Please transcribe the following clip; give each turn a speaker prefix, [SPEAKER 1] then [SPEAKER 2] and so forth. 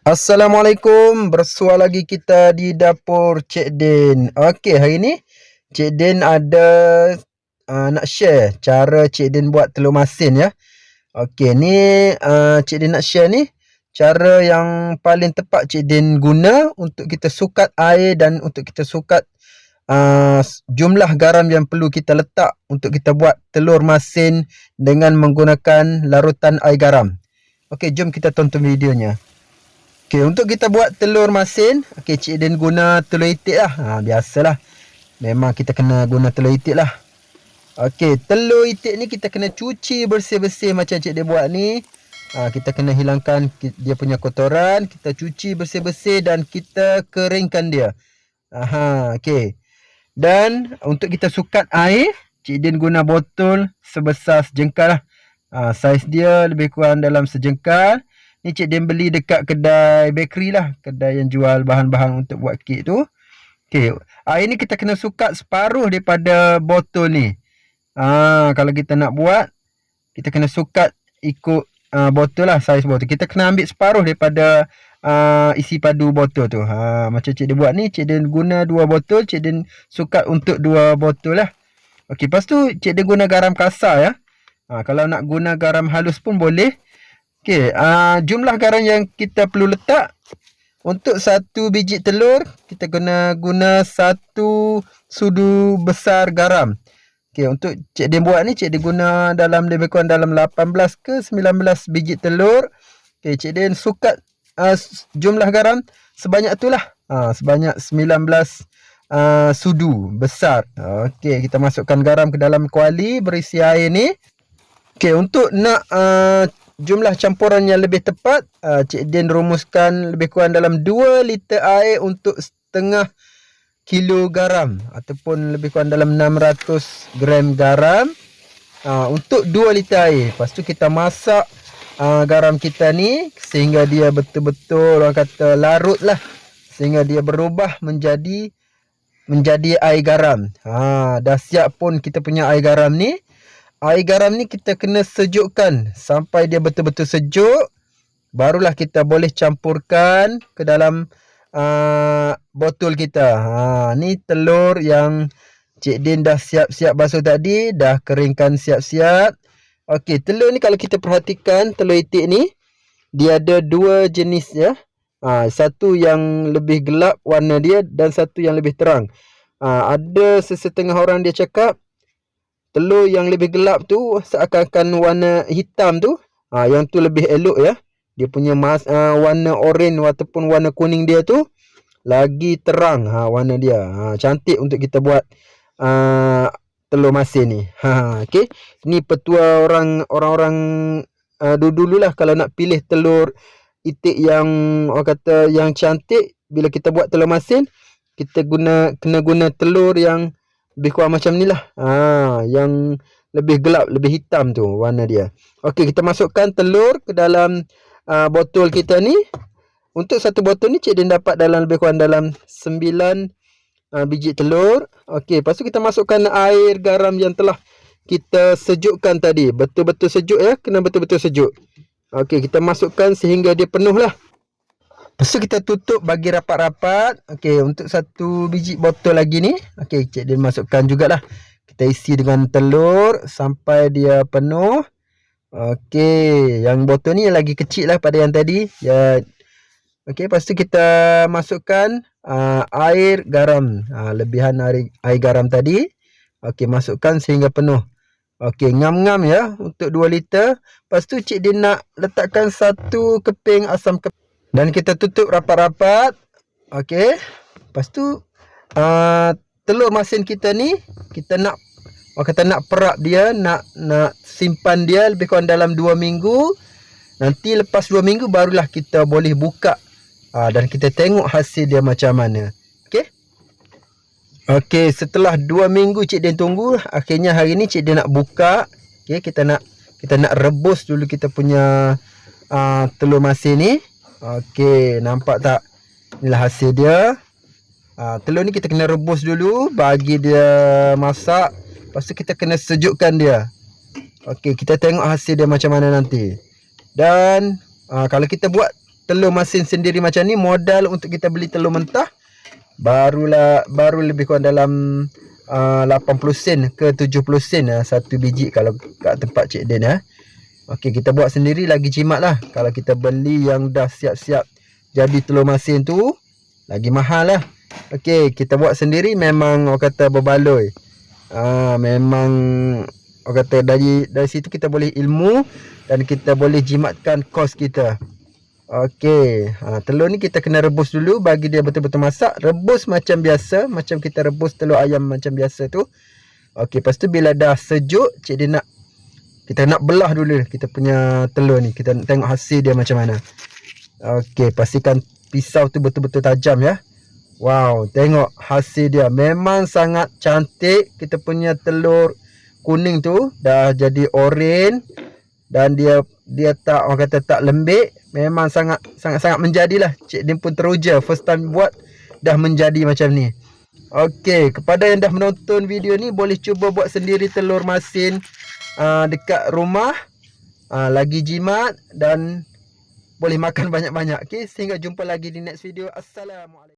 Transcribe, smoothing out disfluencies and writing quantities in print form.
[SPEAKER 1] Assalamualaikum, bersua lagi kita di dapur Cik Din. Okey, hari ni Cik Din ada nak share cara Cik Din buat telur masin ya. Okey, ni Cik Din nak share ni cara yang paling tepat Cik Din guna untuk kita sukat air dan untuk kita sukat jumlah garam yang perlu kita letak untuk kita buat telur masin dengan menggunakan larutan air garam. Okey, jom kita tonton videonya. Okey, untuk kita buat telur masin, okey, Cik Din guna telur itik lah. Biasalah. Memang kita kena guna telur itik lah. Okey, telur itik ni kita kena cuci bersih-bersih macam Cik Din buat ni. Kita kena hilangkan dia punya kotoran, kita cuci bersih-bersih dan kita keringkan dia. Okey. Dan untuk kita sukat air, Cik Din guna botol sebesar sejengkal lah. Saiz dia lebih kurang dalam sejengkal. Ni Cik Din beli dekat kedai bakery lah. Kedai yang jual bahan-bahan untuk buat kek tu. Okey, air ni kita kena sukat separuh daripada botol ni. Kalau kita nak buat, kita kena sukat ikut botol lah, saiz botol. Kita kena ambil separuh daripada isi padu botol tu. Macam Cik Din buat ni, Cik Din guna 2 botol. Cik Din sukat untuk 2 botol lah. Okey, lepas tu Cik Din guna garam kasar ya. Kalau nak guna garam halus pun boleh. Okey, jumlah garam yang kita perlu letak untuk 1 biji telur, kita guna 1 sudu besar garam. Okey, untuk Cik Din buat ni, Cik Din guna dalam lebih kurang dalam 18 ke 19 biji telur. Okey, Cik Din sukat jumlah garam sebanyak itulah. Sebanyak 19 sudu besar. Okey, kita masukkan garam ke dalam kuali berisi air ni. Okey, untuk nak jumlah campuran yang lebih tepat, Cik Din rumuskan lebih kurang dalam 2 liter air untuk setengah kilo garam ataupun lebih kurang dalam 600 gram garam untuk 2 liter air. Lepas tu kita masak garam kita ni sehingga dia betul-betul orang kata larut lah, sehingga dia berubah menjadi air garam. Dah siap pun kita punya air garam ni. Air garam ni kita kena sejukkan sampai dia betul-betul sejuk. Barulah kita boleh campurkan ke dalam botol kita. Ni telur yang Cik Din dah siap-siap basuh tadi. Dah keringkan siap-siap. Okey, telur ni kalau kita perhatikan, telur itik ni dia ada 2 jenis ya. Satu yang lebih gelap warna dia dan satu yang lebih terang. Ada sesetengah orang dia cakap telur yang lebih gelap tu seakan-akan warna hitam tu, yang tu lebih elok ya. Dia punya warna oranye ataupun warna kuning dia tu lagi terang warna dia. Cantik untuk kita buat telur masin ni. Okey. Ni petua orang-orang dulu-dululah kalau nak pilih telur itik yang orang kata yang cantik, bila kita buat telur masin, kita kena guna telur yang lebih kurang macam ni lah. Yang lebih gelap, lebih hitam tu warna dia. Okey, kita masukkan telur ke dalam botol kita ni. Untuk 1 botol ni Cik Din dapat dalam lebih kurang dalam 9 biji telur. Okey, lepas tu kita masukkan air garam yang telah kita sejukkan tadi. Betul-betul sejuk ya, kena betul-betul sejuk. Okey, kita masukkan sehingga dia penuh lah. Lepas tu kita tutup bagi rapat-rapat. Okey, untuk 1 biji botol lagi ni, okey, Cik Din masukkan jugalah. Kita isi dengan telur sampai dia penuh. Okey, yang botol ni lagi kecil lah pada yang tadi. Ya. Okey, lepas tu kita masukkan air garam. Lebihan air garam tadi. Okey, masukkan sehingga penuh. Okey, ngam-ngam ya untuk 2 liter. Lepas tu Cik Din nak letakkan 1 keping asam keping. Dan kita tutup rapat-rapat. Okey. Lepas tu telur masin kita ni kita nak perap dia, nak simpan dia lebih kurang dalam 2 minggu. Nanti lepas 2 minggu barulah kita boleh buka dan kita tengok hasil dia macam mana. Okey. Okey, setelah 2 minggu Cik Din tunggu, akhirnya hari ni Cik Din nak buka. Okey, kita nak rebus dulu kita punya telur masin ni. Okey, nampak tak? Inilah hasil dia. Telur ni kita kena rebus dulu bagi dia masak. Lepas tu kita kena sejukkan dia. Okey, kita tengok hasil dia macam mana nanti. Dan kalau kita buat telur masin sendiri macam ni, modal untuk kita beli telur mentah baru lebih kurang dalam 80 sen ke 70 sen satu biji kalau kat tempat Cik Den ya. Okey, kita buat sendiri lagi jimat lah. Kalau kita beli yang dah siap-siap jadi telur masin tu lagi mahal lah. Okey, kita buat sendiri memang orang kata berbaloi. Memang orang kata dari situ kita boleh ilmu dan kita boleh jimatkan kos kita. Okey, telur ni kita kena rebus dulu bagi dia betul-betul masak. Rebus macam biasa, macam kita rebus telur ayam macam biasa tu. Okey, lepas tu bila dah sejuk, Cik Din kita nak belah dulu kita punya telur ni. Kita nak tengok hasil dia macam mana. Okey, pastikan pisau tu betul-betul tajam ya. Wow, tengok hasil dia. Memang sangat cantik. Kita punya telur kuning tu dah jadi oren dan dia tak, orang kata tak lembik. Memang sangat menjadilah. Cik Din pun teruja first time buat dah menjadi macam ni. Okey, kepada yang dah menonton video ni boleh cuba buat sendiri telur masin dekat rumah. Lagi jimat dan boleh makan banyak-banyak. Okey, sehingga jumpa lagi di next video. Assalamualaikum.